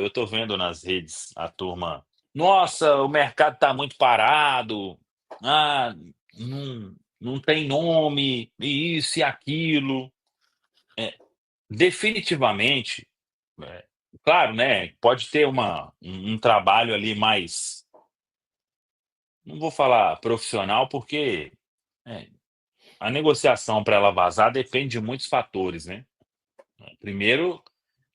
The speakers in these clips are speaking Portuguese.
eu tô vendo nas redes a turma: "Nossa, o mercado tá muito parado. Ah, não tem nome, e isso e aquilo". É, definitivamente, eh, claro, né, pode ter um trabalho ali mais, não vou falar profissional, porque, eh, a negociação para ela vazar depende de muitos fatores, né. Primeiro,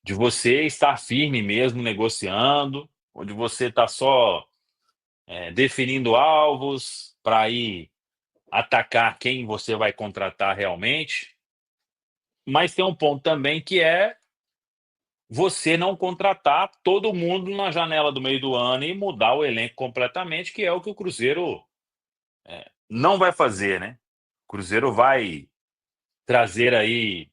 de você estar firme mesmo negociando, ou de você estar só, definindo alvos para ir atacar quem você vai contratar realmente. Mas tem um ponto também que é você não contratar todo mundo na janela do meio do ano e mudar o elenco completamente, que é o que o Cruzeiro não vai fazer, né. O Cruzeiro vai trazer aí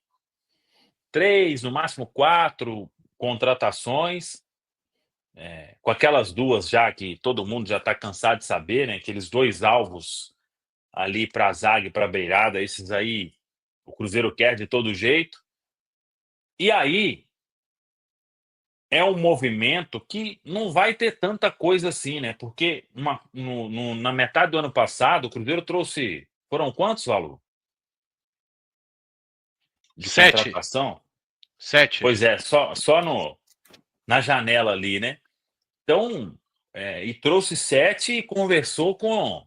3, no máximo 4 contratações, com aquelas 2 já que todo mundo já está cansado de saber, né, aqueles 2 alvos ali para a zaga e para a beirada, esses aí o Cruzeiro quer de todo jeito. E aí, é um movimento que não vai ter tanta coisa assim, né, porque na metade do ano passado o Cruzeiro trouxe, foram quantos, Valor, de 7. contratação? 7. Pois é, só no na janela ali, né. Então, e trouxe 7 e conversou com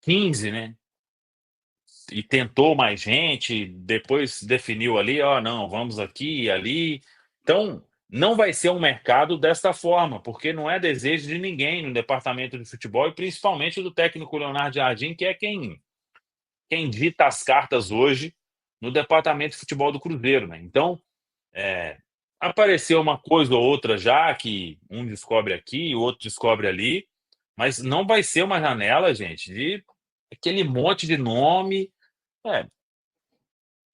15, né. E tentou mais gente, depois definiu ali: "Ó, não, vamos aqui e ali". Então, não vai ser um mercado desta forma, porque não é desejo de ninguém no departamento de futebol e principalmente do técnico Leonardo Jardim, que é quem dita as cartas hoje no departamento de futebol do Cruzeiro, né. Então, eh, apareceu uma coisa ou outra já que um descobre aqui, o outro descobre ali, mas não vai ser uma janela, gente, de aquele monte de nome. É,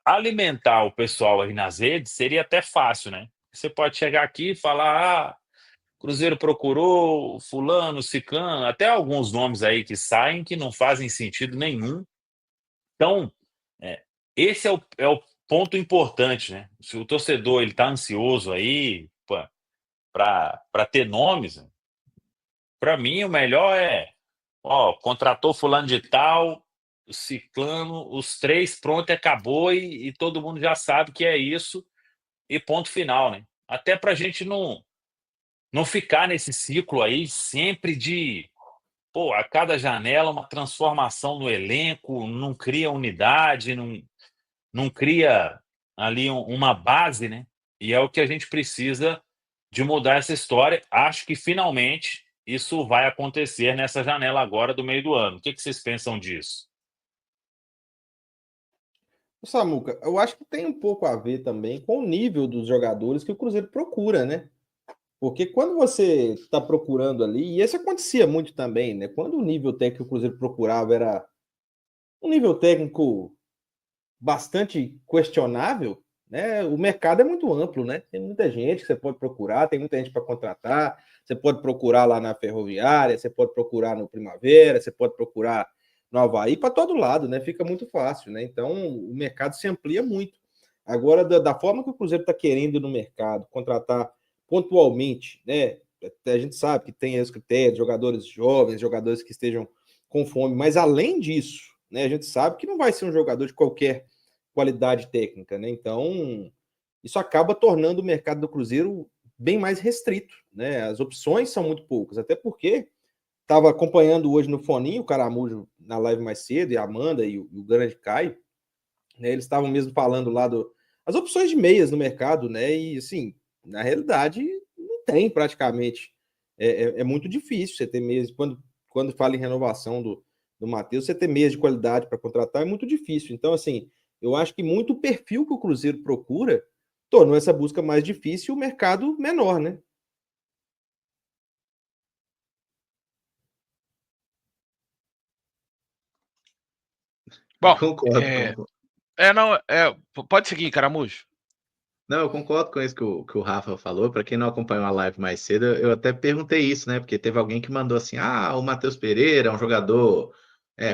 alimentar o pessoal aí nas redes seria até fácil, né. Você pode chegar aqui e falar: "Ah, Cruzeiro procurou fulano, ciclano", até alguns nomes aí que saem que não fazem sentido nenhum. Então, eh, esse é o ponto importante, né. Se o torcedor ele tá ansioso aí para ter nomes, para mim o melhor é: "Ó, contratou fulano de tal, ciclano, os 3 pronto e acabou e todo mundo já sabe que é isso, e ponto final", né. Até pra gente não ficar nesse ciclo aí sempre de, pô, a cada janela uma transformação no elenco, não cria unidade, não cria ali uma base, né. E é o que a gente precisa de mudar essa história. Acho que finalmente isso vai acontecer nessa janela agora do meio do ano. O que que vocês pensam disso? O Samuca, eu acho que tem um pouco a ver também com o nível dos jogadores que o Cruzeiro procura, né? Porque quando você está procurando ali, e isso acontecia muito também, né? Quando o nível técnico que o Cruzeiro procurava era um nível técnico bastante questionável, né? O mercado é muito amplo, né? Tem muita gente que você pode procurar, tem muita gente para contratar. Você pode procurar lá na Ferroviária, você pode procurar no Primavera, você pode procurar no Avaí, para todo lado, né? Fica muito fácil, né? Então o mercado se amplia muito. Agora, da forma que o Cruzeiro está querendo no mercado, contratar pontualmente, né? A gente sabe que tem os critérios, jogadores jovens, jogadores que estejam com fome, mas além disso, né, a gente sabe que não vai ser um jogador de qualquer qualidade técnica, né? Então, isso acaba tornando o mercado do Cruzeiro bem mais restrito, né? As opções são muito poucas, até porque estava acompanhando hoje no Foninho o Caramujo na live mais cedo, e a Amanda e o grande Caio, né? Eles estavam mesmo falando lá as opções de meias no mercado, né? E assim, na realidade, não tem praticamente. É muito difícil você ter meias. Quando fala em renovação do Matheus, você ter meias de qualidade para contratar é muito difícil. Então, assim, eu acho que muito o perfil que o Cruzeiro procura tornou essa busca mais difícil e o mercado menor, né? Bom, Concordo com. não, pode seguir, Caramujo. Não, eu concordo com isso que o Rafa falou. Para quem não acompanhou a live mais cedo, eu até perguntei isso, né? Porque teve alguém que mandou assim: ah, o Matheus Pereira é um jogador.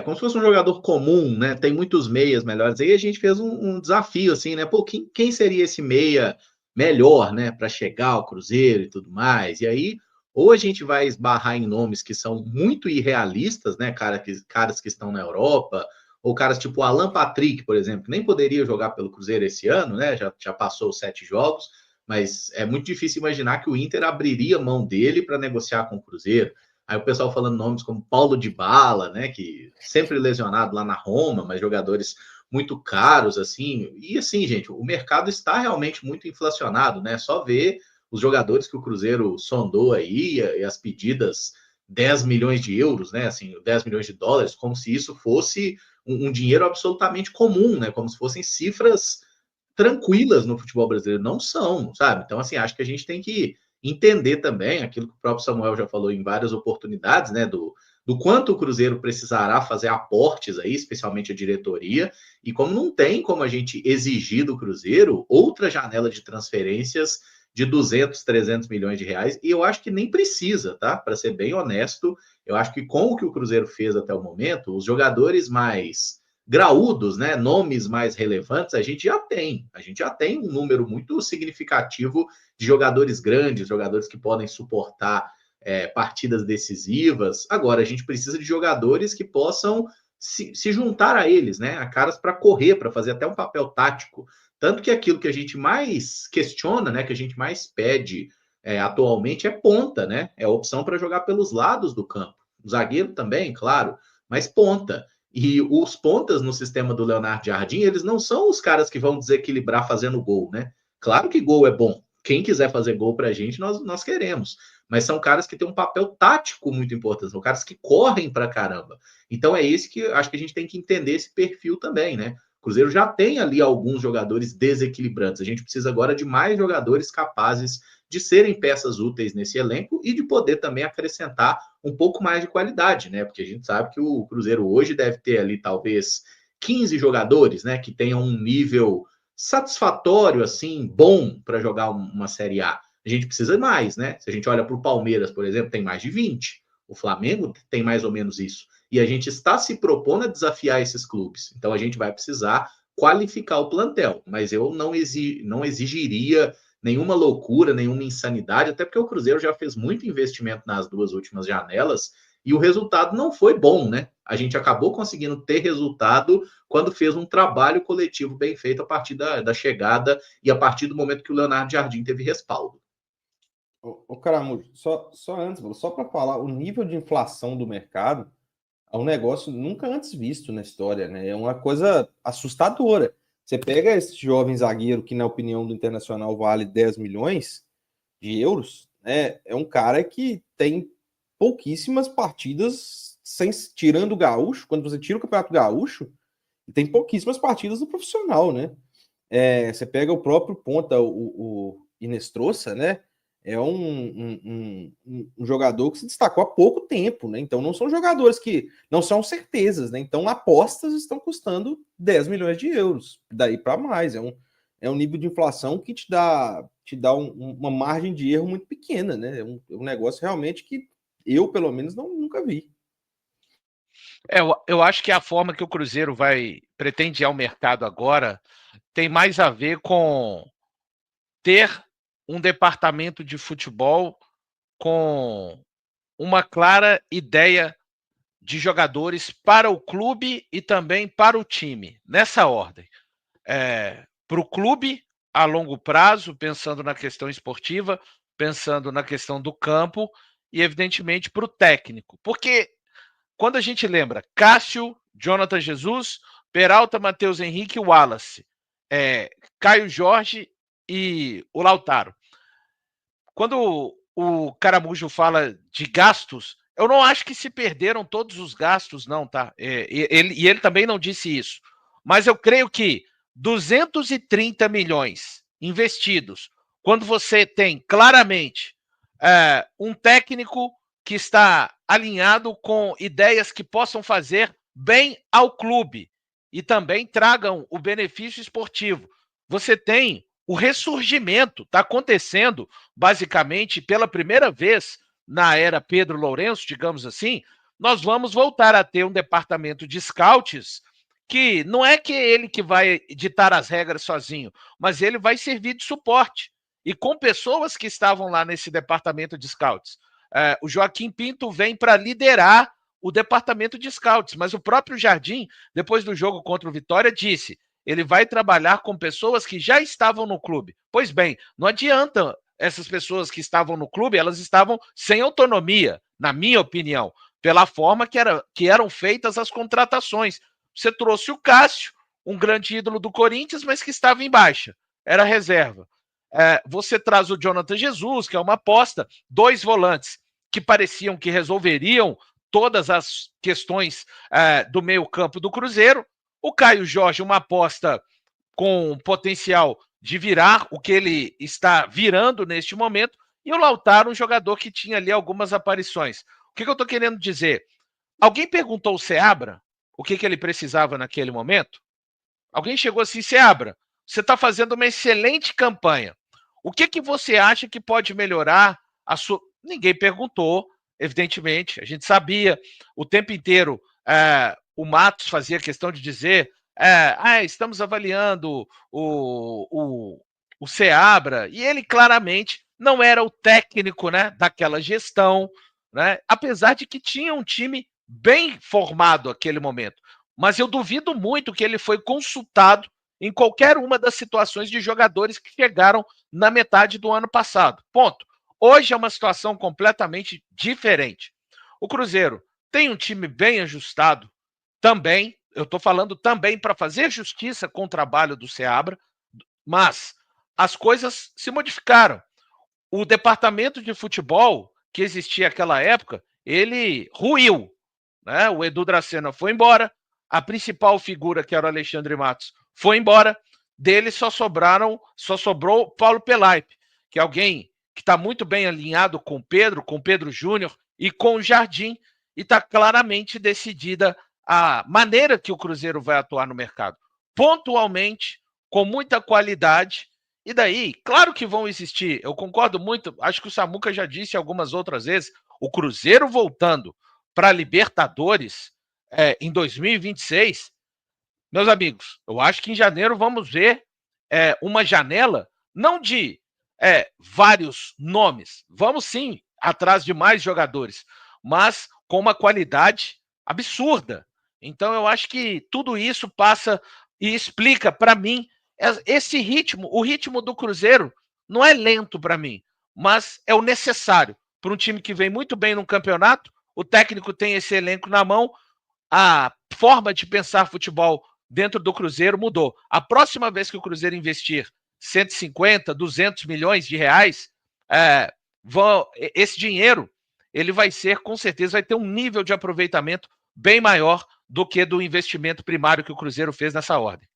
Como se fosse um jogador comum, né? Tem muitos meias melhores. Aí a gente fez um desafio, assim, né? Pô, quem seria esse meia melhor, né, para chegar ao Cruzeiro e tudo mais. E aí, ou a gente vai esbarrar em nomes que são muito irrealistas, né, caras que estão na Europa, ou caras tipo Alan Patrick, por exemplo, que nem poderia jogar pelo Cruzeiro esse ano, né, já passou os 7 jogos, mas é muito difícil imaginar que o Inter abriria mão dele para negociar com o Cruzeiro. Aí o pessoal falando nomes como Paulo Dybala, né, que sempre lesionado lá na Roma, mas jogadores muito caros, assim. E assim, gente, o mercado está realmente muito inflacionado, né? Só ver os jogadores que o Cruzeiro sondou aí e as pedidas 10 milhões de euros, né? Assim, 10 milhões de dólares, como se isso fosse um dinheiro absolutamente comum, né? Como se fossem cifras tranquilas no futebol brasileiro. Não são, sabe? Então, assim, acho que a gente tem que entender também aquilo que o próprio Samuel já falou em várias oportunidades, né? Do quanto o Cruzeiro precisará fazer aportes aí, especialmente a diretoria, e como não tem como a gente exigir do Cruzeiro outra janela de transferências de 200, 300 milhões de reais, e eu acho que nem precisa, tá? Para ser bem honesto, eu acho que com o que o Cruzeiro fez até o momento, os jogadores mais graúdos, né, nomes mais relevantes, a gente já tem um número muito significativo de jogadores grandes, jogadores que podem suportar partidas decisivas. Agora, a gente precisa de jogadores que possam se juntar a eles, né, a caras para correr, para fazer até um papel tático. Tanto que aquilo que a gente mais questiona, né, que a gente mais pede atualmente é ponta, né, é a opção para jogar pelos lados do campo. O zagueiro também, claro, mas ponta. E os pontas no sistema do Leonardo Jardim, eles não são os caras que vão desequilibrar fazendo gol, né? Claro que gol é bom. Quem quiser fazer gol pra gente, nós queremos. Mas são caras que têm um papel tático muito importante, são caras que correm pra caramba. Então é esse que acho que a gente tem que entender esse perfil também, né? O Cruzeiro já tem ali alguns jogadores desequilibrantes. A gente precisa agora de mais jogadores capazes de serem peças úteis nesse elenco e de poder também acrescentar um pouco mais de qualidade, né? Porque a gente sabe que o Cruzeiro hoje deve ter ali talvez 15 jogadores, né, que tenham um nível satisfatório, assim, bom para jogar uma Série A. A gente precisa mais, né? Se a gente olha para o Palmeiras, por exemplo, tem mais de 20. O Flamengo tem mais ou menos isso. E a gente está se propondo a desafiar esses clubes. Então a gente vai precisar qualificar o plantel. Mas eu não exigiria nenhuma loucura, nenhuma insanidade, até porque o Cruzeiro já fez muito investimento nas 2 últimas janelas e o resultado não foi bom, né? A gente acabou conseguindo ter resultado quando fez um trabalho coletivo bem feito a partir da chegada e a partir do momento que o Leonardo Jardim teve respaldo. Ô Caramujo, só antes, só para falar, o nível de inflação do mercado é um negócio nunca antes visto na história, né? É uma coisa assustadora. Você pega esse jovem zagueiro que, na opinião do Internacional, vale 10 milhões de euros, né? É um cara que tem pouquíssimas partidas, tirando o Gaúcho, quando você tira o Campeonato Gaúcho, tem pouquíssimas partidas do profissional, né? Você pega o próprio ponta, o Inestrosa, né? É um jogador que se destacou há pouco tempo, né? Então não são jogadores que não são certezas, né? Então apostas estão custando 10 milhões de euros, daí para mais. É um nível de inflação que te dá uma margem de erro muito pequena, né? É um negócio realmente que eu, pelo menos, nunca vi. Eu acho que a forma que o Cruzeiro pretende ir ao mercado agora tem mais a ver com ter um departamento de futebol com uma clara ideia de jogadores para o clube e também para o time, nessa ordem. Para o clube, a longo prazo, pensando na questão esportiva, pensando na questão do campo e, evidentemente, para o técnico. Porque quando a gente lembra Cássio, Jonathan Jesus, Peralta, Matheus Henrique e Wallace, Caio Jorge e o Lautaro. Quando o Caramujo fala de gastos, eu não acho que se perderam todos os gastos, não, tá? Ele também não disse isso. Mas eu creio que 230 milhões investidos, quando você tem claramente um técnico que está alinhado com ideias que possam fazer bem ao clube e também tragam o benefício esportivo. Você tem o ressurgimento, está acontecendo basicamente pela primeira vez na era Pedro Lourenço, digamos assim. Nós vamos voltar a ter um departamento de scouts que não é que ele que vai ditar as regras sozinho, mas ele vai servir de suporte. e com pessoas que estavam lá nesse departamento de scouts. O Joaquim Pinto vem para liderar o departamento de scouts, mas o próprio Jardim, depois do jogo contra o Vitória, disse: ele vai trabalhar com pessoas que já estavam no clube. Pois bem, não adianta essas pessoas que estavam no clube, elas estavam sem autonomia, na minha opinião, pela forma que eram feitas as contratações. Você trouxe o Cássio, um grande ídolo do Corinthians, mas que estava em baixa, era reserva. Você traz o Jonathan Jesus, que é uma aposta, 2 volantes que pareciam que resolveriam todas as questões do meio-campo do Cruzeiro. O Caio Jorge, uma aposta com potencial de virar o que ele está virando neste momento, e o Lautaro, um jogador que tinha ali algumas aparições. O que eu estou querendo dizer? Alguém perguntou ao Seabra o que ele precisava naquele momento? Alguém chegou assim: Seabra, você está fazendo uma excelente campanha. O que você acha que pode melhorar a sua... Ninguém perguntou, evidentemente, a gente sabia. O tempo inteiro o Matos fazia questão de dizer: estamos avaliando o Seabra, e ele claramente não era o técnico, né, daquela gestão, né, apesar de que tinha um time bem formado naquele momento. Mas eu duvido muito que ele foi consultado em qualquer uma das situações de jogadores que chegaram na metade do ano passado. Ponto. Hoje é uma situação completamente diferente. O Cruzeiro tem um time bem ajustado também. Eu estou falando também para fazer justiça com o trabalho do Seabra, mas as coisas se modificaram. O departamento de futebol que existia naquela época, ele ruiu, né? O Edu Dracena foi embora, a principal figura, que era o Alexandre Matos, foi embora. Dele só sobrou Paulo Pelaipe, que é alguém que está muito bem alinhado com o Pedro Júnior e com o Jardim, e está claramente decidida a maneira que o Cruzeiro vai atuar no mercado. Pontualmente, com muita qualidade, e daí, claro que vão existir, eu concordo muito, acho que o Samuca já disse algumas outras vezes, o Cruzeiro voltando para a Libertadores em 2026, meus amigos, eu acho que em janeiro vamos ver uma janela, não de vários nomes, vamos sim atrás de mais jogadores, mas com uma qualidade absurda. Então eu acho que tudo isso passa e explica para mim esse ritmo. O ritmo do Cruzeiro não é lento para mim, mas é o necessário para um time que vem muito bem no campeonato. O técnico tem esse elenco na mão, a forma de pensar futebol dentro do Cruzeiro mudou. A próxima vez que o Cruzeiro investir 150, 200 milhões de reais, esse dinheiro ele vai ser, com certeza, vai ter um nível de aproveitamento bem maior do que do investimento primário que o Cruzeiro fez nessa ordem.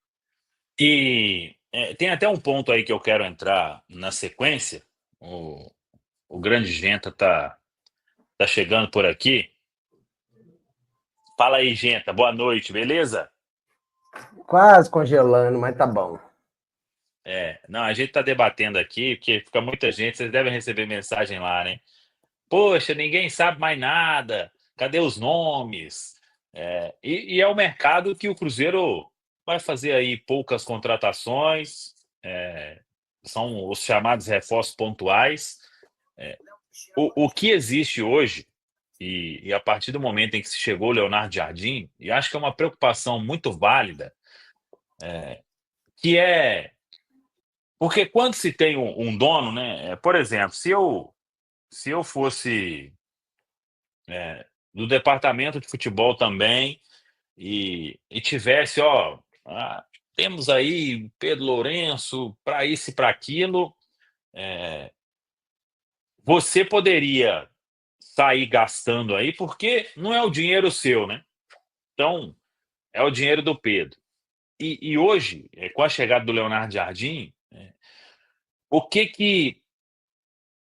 E tem até um ponto aí que eu quero entrar na sequência. O grande Genta tá chegando por aqui. Fala aí, Genta. Boa noite, beleza? Quase congelando, mas tá bom. Não, a gente tá debatendo aqui, porque fica muita gente, vocês devem receber mensagem lá, né? Poxa, ninguém sabe mais nada, cadê os nomes? E é o mercado que o Cruzeiro vai fazer aí poucas contratações, são os chamados reforços pontuais. O que existe hoje, e a partir do momento em que se chegou o Leonardo Jardim, e acho que é uma preocupação muito válida, que é... Porque quando se tem um dono, né? Por exemplo, se eu fosse do departamento de futebol também e tivesse, temos aí Pedro Lourenço para isso e para aquilo, você poderia sair gastando aí, porque não é o dinheiro seu, né? Então, é o dinheiro do Pedro. E hoje, com a chegada do Leonardo Jardim, o que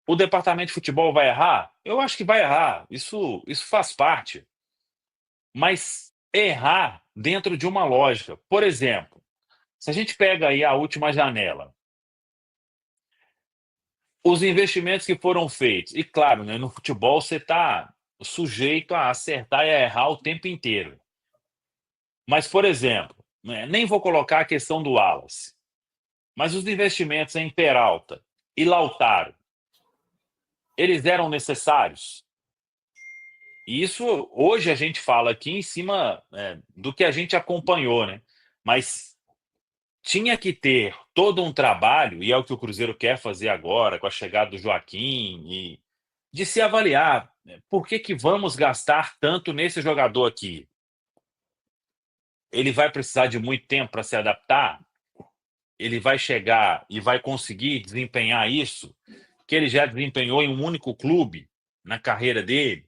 o departamento de futebol vai errar? Eu acho que vai errar. Isso faz parte. Mas errar dentro de uma lógica. Por exemplo, se a gente pega aí a última janela, os investimentos que foram feitos, e claro, né, no futebol você está sujeito a acertar e a errar o tempo inteiro. Mas, por exemplo, nem vou colocar a questão do Wallace, mas os investimentos em Peralta, e Lautaro, eles eram necessários? E isso, hoje, a gente fala aqui em cima do que a gente acompanhou, né? Mas tinha que ter todo um trabalho, e é o que o Cruzeiro quer fazer agora, com a chegada do Joaquim, e de se avaliar, né, por que vamos gastar tanto nesse jogador aqui? Ele vai precisar de muito tempo para se adaptar? Ele vai chegar e vai conseguir desempenhar isso que ele já desempenhou em um único clube na carreira dele?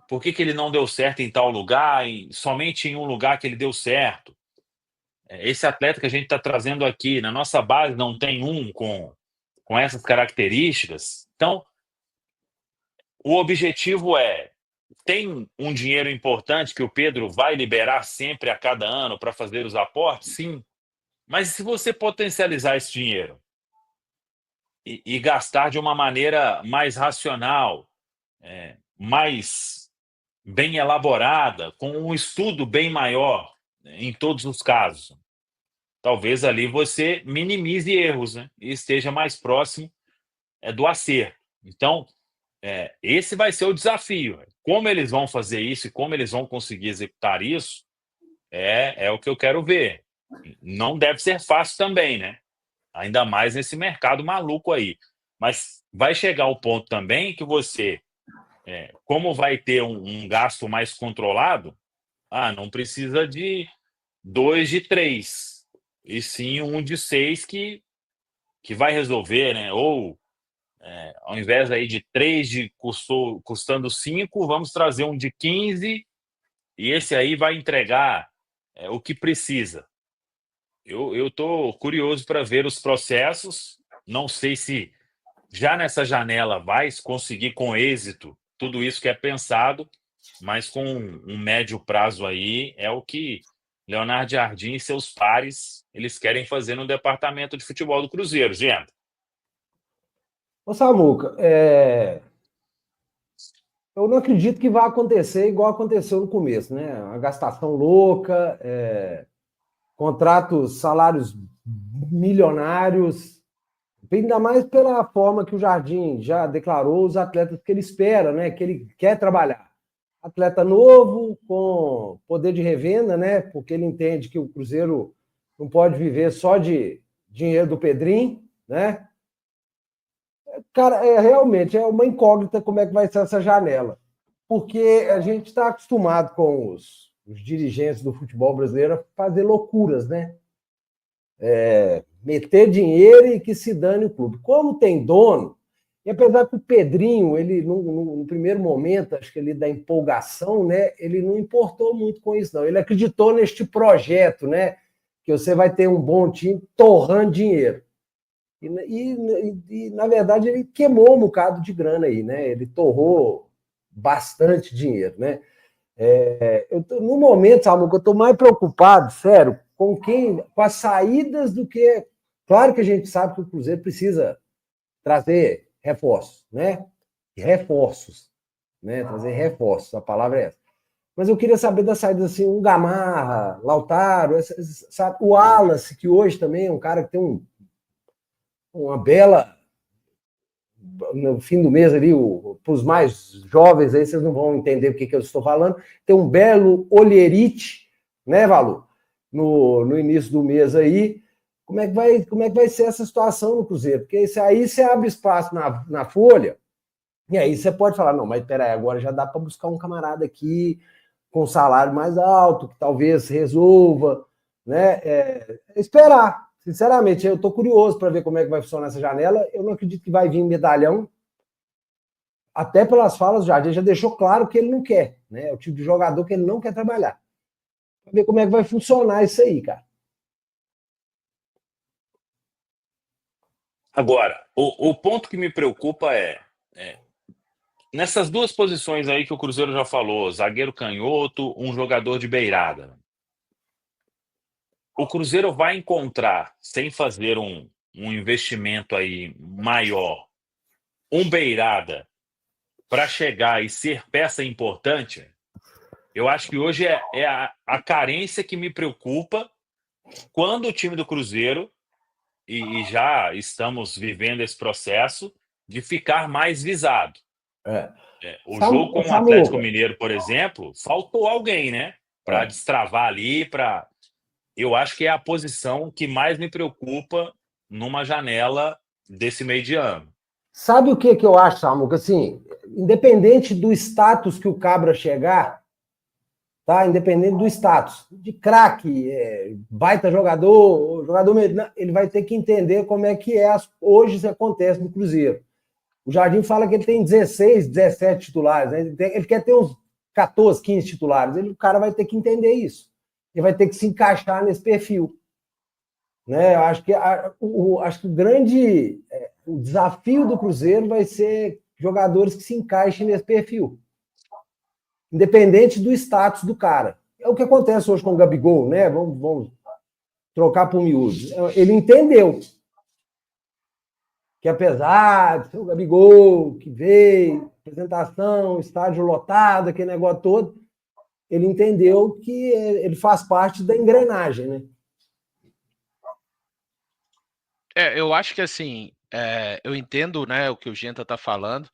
Por que ele não deu certo em tal lugar, somente em um lugar que ele deu certo? Esse atleta que a gente está trazendo aqui, na nossa base não tem um com essas características. Então, o objetivo tem um dinheiro importante que o Pedro vai liberar sempre a cada ano para fazer os aportes? Sim. Mas se você potencializar esse dinheiro e gastar de uma maneira mais racional, mais bem elaborada, com um estudo bem maior, em todos os casos, talvez ali você minimize erros, né? E esteja mais próximo do acerto. Então, esse vai ser o desafio. Como eles vão fazer isso e como eles vão conseguir executar isso, é o que eu quero ver. Não deve ser fácil também, né? Ainda mais nesse mercado maluco aí. Mas vai chegar o ponto também que você, como vai ter um gasto mais controlado, não precisa de 2 de 3, e sim um de 6 que vai resolver, né? Ou, ao invés aí de 3 custando 5, vamos trazer um de 15, e esse aí vai entregar o que precisa. Eu estou curioso para ver os processos. Não sei se já nessa janela vai conseguir com êxito tudo isso que é pensado, mas com um médio prazo aí é o que Leonardo Jardim e seus pares eles querem fazer no departamento de futebol do Cruzeiro, gente. Ô, Samuca, eu não acredito que vai acontecer igual aconteceu no começo, né? Uma gastação louca, contratos, salários milionários, ainda mais pela forma que o Jardim já declarou os atletas que ele espera, né? Que ele quer trabalhar. Atleta novo, com poder de revenda, né? Porque ele entende que o Cruzeiro não pode viver só de dinheiro do Pedrinho, né? Cara, realmente é uma incógnita como é que vai ser essa janela. Porque a gente está acostumado com os dirigentes do futebol brasileiro a fazer loucuras, né? Meter dinheiro e que se dane o clube. Como tem dono, e apesar que o Pedrinho, ele no primeiro momento, acho que ele da empolgação, né? Ele não importou muito com isso, não. Ele acreditou neste projeto, né? Que você vai ter um bom time torrando dinheiro. E na verdade, ele queimou um bocado de grana aí, né? Ele torrou bastante dinheiro, né? No momento, Samuel, que eu estou mais preocupado, sério, com as saídas do que. Claro que a gente sabe que o Cruzeiro precisa trazer reforços, né? Reforços, né? Trazer reforços, a palavra é essa. Mas eu queria saber das saídas assim, um Gamarra, Lautaro, sabe? O Wallace, que hoje também é um cara que tem uma bela. No fim do mês ali, para os mais jovens aí, vocês não vão entender o que eu estou falando, tem um belo olherite, né, Valu? No início do mês aí. Como é que vai ser essa situação no Cruzeiro? Porque aí você abre espaço na folha, e aí você pode falar, não, mas peraí, agora já dá para buscar um camarada aqui com salário mais alto, que talvez resolva, né? Esperar. Sinceramente, eu estou curioso para ver como é que vai funcionar essa janela. Eu não acredito que vai vir medalhão. Até pelas falas, o Jardim já deixou claro que ele não quer, né? É o tipo de jogador que ele não quer trabalhar. Para ver como é que vai funcionar isso aí, cara. Agora, o ponto que me preocupa nessas duas posições aí que o Cruzeiro já falou, zagueiro canhoto, um jogador de beirada. O Cruzeiro vai encontrar, sem fazer um investimento aí maior, um beirada para chegar e ser peça importante. Eu acho que hoje é a carência que me preocupa quando o time do Cruzeiro e já estamos vivendo esse processo de ficar mais visado. É. O jogo com o Samuca, Atlético Mineiro, por exemplo, faltou alguém, né? Para destravar ali, eu acho que é a posição que mais me preocupa numa janela desse meio de ano. sabe o que eu acho, Samuca? Assim, independente do status que o Cabra chegar, tá? Independente do status, de craque, baita jogador, ele vai ter que entender como é que hoje isso acontece no Cruzeiro. O Jardim fala que ele tem 16, 17 titulares, né? Ele quer ter uns 14, 15 titulares. O cara vai ter que entender isso. Ele vai ter que se encaixar nesse perfil. Né? Eu acho que, acho que o desafio do Cruzeiro vai ser jogadores que se encaixem nesse perfil. Independente do status do cara. É o que acontece hoje com o Gabigol, né? Vamos trocar por miúdos. Ele entendeu que apesar de ser o Gabigol, que veio, apresentação, estádio lotado, aquele negócio todo, ele entendeu que ele faz parte da engrenagem, né? Eu acho que assim, eu entendo, né, o que o Genta está falando.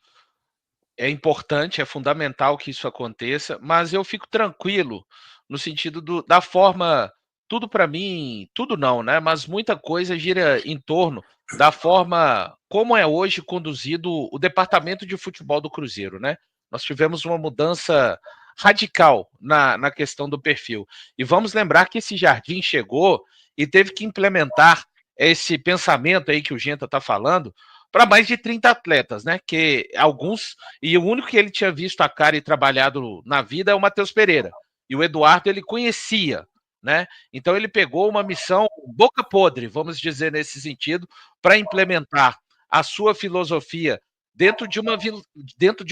É importante, é fundamental que isso aconteça, mas eu fico tranquilo no sentido da forma. Tudo para mim, tudo não, né? Mas muita coisa gira em torno da forma como é hoje conduzido o departamento de futebol do Cruzeiro, né? Nós tivemos uma mudança radical na questão do perfil. E vamos lembrar que esse Jardim chegou e teve que implementar esse pensamento aí que o Genta está falando para mais de 30 atletas, né? Que alguns, e o único que ele tinha visto a cara e trabalhado na vida é o Matheus Pereira. E o Eduardo ele conhecia, né? Então ele pegou uma missão boca podre, vamos dizer nesse sentido, para implementar a sua filosofia dentro de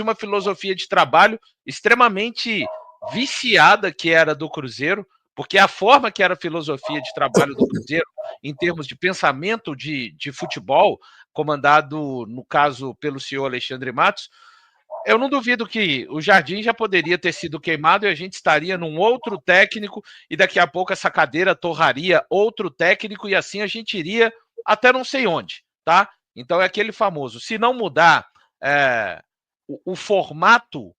uma filosofia de trabalho extremamente viciada que era do Cruzeiro, porque a forma que era a filosofia de trabalho do Cruzeiro, em termos de pensamento de futebol, comandado, no caso, pelo senhor Alexandre Matos, eu não duvido que o Jardim já poderia ter sido queimado e a gente estaria num outro técnico e daqui a pouco essa cadeira torraria outro técnico e assim a gente iria até não sei onde, tá? Então é aquele famoso, se não mudar o formato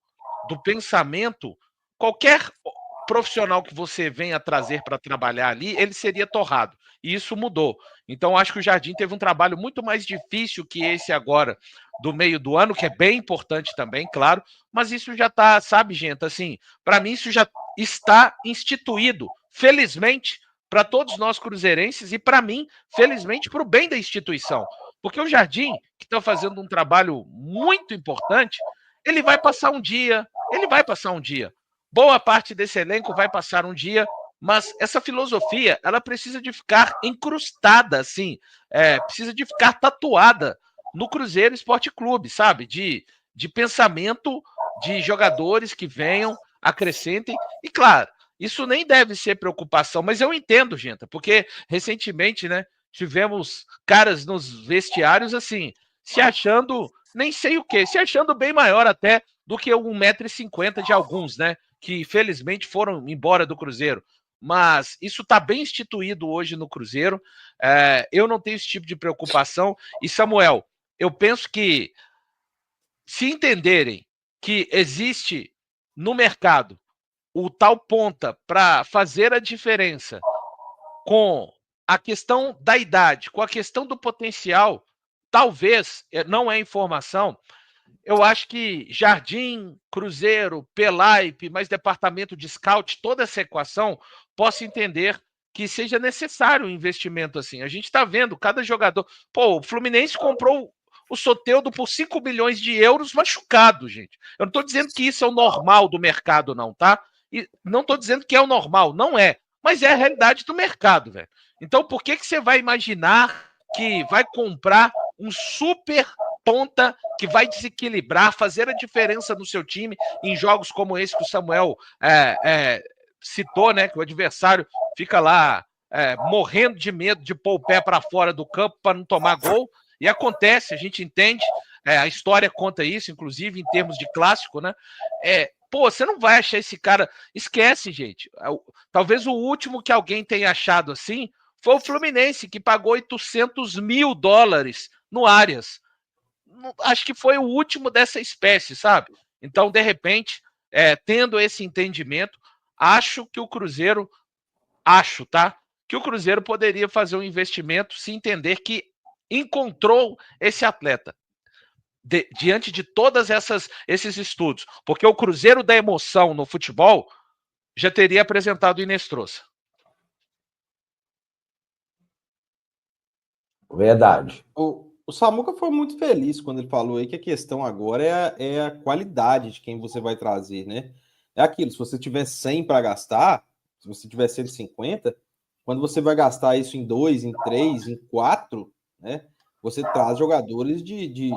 do pensamento, qualquer profissional que você venha trazer para trabalhar ali, ele seria torrado. E isso mudou. Então, acho que o Jardim teve um trabalho muito mais difícil que esse agora, do meio do ano, que é bem importante também, claro, mas isso já está, sabe, gente, assim, para mim isso já está instituído, felizmente, para todos nós cruzeirenses e para mim, felizmente, para o bem da instituição. Porque o Jardim, que está fazendo um trabalho muito importante, ele vai passar um dia, Boa parte desse elenco vai passar um dia, mas essa filosofia, ela precisa de ficar incrustada, assim, precisa de ficar tatuada no Cruzeiro Esporte Clube, sabe? De pensamento de jogadores que venham, acrescentem. E, claro, isso nem deve ser preocupação, mas eu entendo, gente, porque recentemente, né, tivemos caras nos vestiários, assim, se achando, nem sei o quê, se achando bem maior até do que 1,50 m de alguns, né? Que felizmente foram embora do Cruzeiro. Mas isso está bem instituído hoje no Cruzeiro. Eu não tenho esse tipo de preocupação. E, Samuel, eu penso que se entenderem que existe no mercado o tal ponta para fazer a diferença com a questão da idade, com a questão do potencial, talvez, não é informação, eu acho que Jardim, Cruzeiro, Pelaipe, mais departamento de scout, toda essa equação, posso entender que seja necessário um investimento assim. A gente está vendo cada jogador. Pô, o Fluminense comprou o Soteldo por 5 milhões de euros machucado, gente. Eu não estou dizendo que isso é o normal do mercado, não, tá? E não estou dizendo que é o normal, não é. Mas é a realidade do mercado, velho. Então, por que você vai imaginar que vai comprar um super ponta que vai desequilibrar, fazer a diferença no seu time em jogos como esse que o Samuel citou, né? Que o adversário fica lá morrendo de medo de pôr o pé para fora do campo para não tomar gol. E acontece, a gente entende, a história conta isso, inclusive em termos de clássico, né? Você não vai achar esse cara. Esquece, gente. Talvez o último que alguém tenha achado assim Foi o Fluminense que pagou $800 mil no Arias. Acho que foi o último dessa espécie, sabe? Então, de repente, tendo esse entendimento, acho que o Cruzeiro, que o Cruzeiro poderia fazer um investimento se entender que encontrou esse atleta. Diante de todas esses estudos, porque o Cruzeiro da emoção no futebol já teria apresentado o Inestrosa. Verdade. O Samuca foi muito feliz quando ele falou aí que a questão agora é a qualidade de quem você vai trazer, né? É aquilo, se você tiver 100 para gastar, se você tiver 150, quando você vai gastar isso em 2, em 3, em 4, né? Você traz jogadores de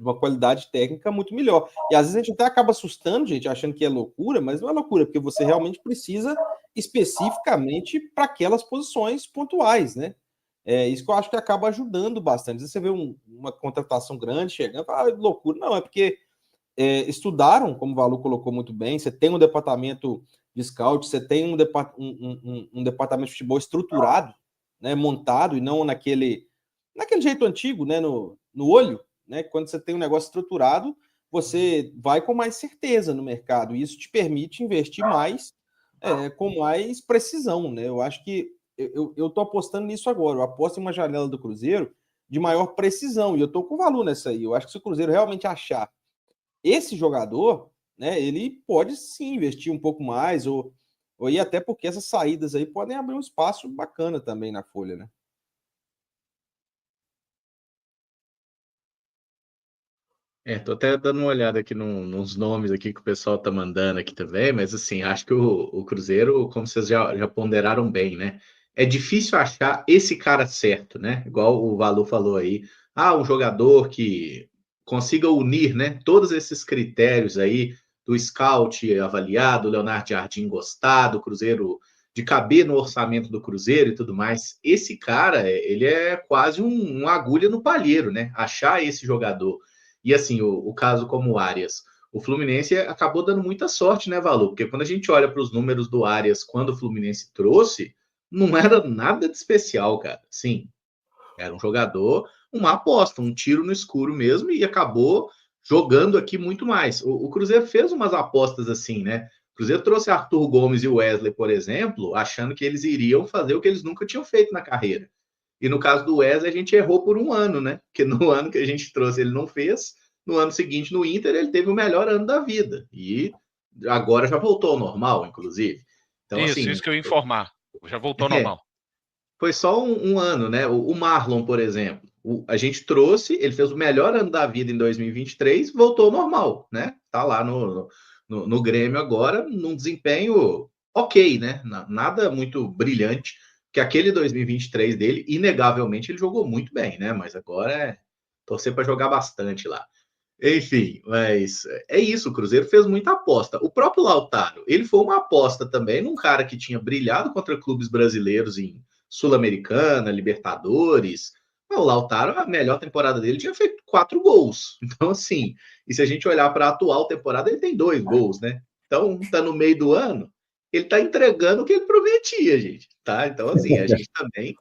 uma qualidade técnica muito melhor. E às vezes a gente até acaba assustando, gente, achando que é loucura, mas não é loucura, porque você realmente precisa especificamente para aquelas posições pontuais, né? É isso que eu acho que acaba ajudando bastante. Você vê uma contratação grande chegando, loucura. Não, é porque estudaram, como o Valu colocou muito bem, você tem um departamento de scout, você tem um departamento de futebol estruturado, né, montado, e não naquele jeito antigo, né, no olho, né? Quando você tem um negócio estruturado, você vai com mais certeza no mercado, e isso te permite investir mais, com mais precisão, né? Eu acho que eu estou apostando nisso agora. Eu aposto em uma janela do Cruzeiro de maior precisão. E eu estou com valor nessa aí. Eu acho que se o Cruzeiro realmente achar esse jogador, né, ele pode sim investir um pouco mais, ou ir até porque essas saídas aí podem abrir um espaço bacana também na folha, né? Tô até dando uma olhada aqui nos nomes aqui que o pessoal tá mandando aqui também, mas assim, acho que o Cruzeiro, como vocês já ponderaram bem, né? É difícil achar esse cara certo, né? Igual o Valu falou aí. Um jogador que consiga unir, né, todos esses critérios aí do scout avaliado, Leonardo Jardim gostado, Cruzeiro de caber no orçamento do Cruzeiro e tudo mais. Esse cara, ele é quase uma agulha no palheiro, né? Achar esse jogador. E assim, o caso como o Arias, o Fluminense acabou dando muita sorte, né, Valu? Porque quando a gente olha para os números do Arias quando o Fluminense trouxe, não era nada de especial, cara. Sim, era um jogador, uma aposta, um tiro no escuro mesmo, e acabou jogando aqui muito mais. O Cruzeiro fez umas apostas assim, né? O Cruzeiro trouxe Arthur Gomes e Wesley, por exemplo, achando que eles iriam fazer o que eles nunca tinham feito na carreira. E no caso do Wesley, a gente errou por um ano, né? Porque no ano que a gente trouxe, ele não fez. No ano seguinte, no Inter, ele teve o melhor ano da vida. E agora já voltou ao normal, inclusive. Então, assim. Isso que eu ia informar. Já voltou ao normal. Foi só um ano, né? O Marlon, por exemplo. A gente trouxe, ele fez o melhor ano da vida em 2023, voltou ao normal, né? Tá lá no Grêmio agora, num desempenho ok, né? Nada muito brilhante, que aquele 2023 dele, inegavelmente, ele jogou muito bem, né? Mas agora é torcer para jogar bastante lá. Enfim, mas é isso, o Cruzeiro fez muita aposta. O próprio Lautaro, ele foi uma aposta também num cara que tinha brilhado contra clubes brasileiros em Sul-Americana, Libertadores. O Lautaro, a melhor temporada dele, tinha feito 4 gols. Então, assim, e se a gente olhar para a atual temporada, ele tem 2 gols, né? Então, tá no meio do ano, ele tá entregando o que ele prometia, gente, tá? Então, assim, a gente também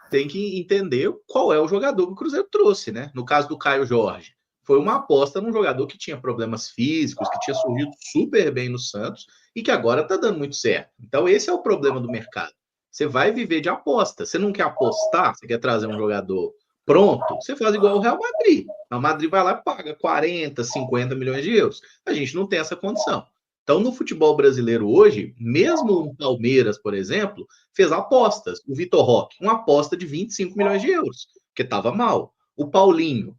tem que entender qual é o jogador que o Cruzeiro trouxe, né? No caso do Caio Jorge, foi uma aposta num jogador que tinha problemas físicos, que tinha surgido super bem no Santos e que agora está dando muito certo. Então, esse é o problema do mercado. Você vai viver de aposta. Você não quer apostar, você quer trazer um jogador pronto, você faz igual o Real Madrid. O Madrid vai lá e paga 40, 50 milhões de euros. A gente não tem essa condição. Então, no futebol brasileiro hoje, mesmo o Palmeiras, por exemplo, fez apostas. O Vitor Roque, uma aposta de 25 milhões de euros, porque estava mal. O Paulinho,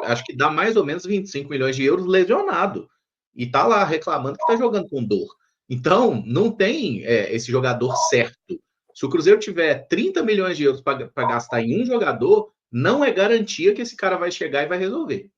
acho que dá mais ou menos 25 milhões de euros lesionado. E tá lá reclamando que tá jogando com dor. Então, não tem esse jogador certo. Se o Cruzeiro tiver 30 milhões de euros para gastar em um jogador, não é garantia que esse cara vai chegar e vai resolver.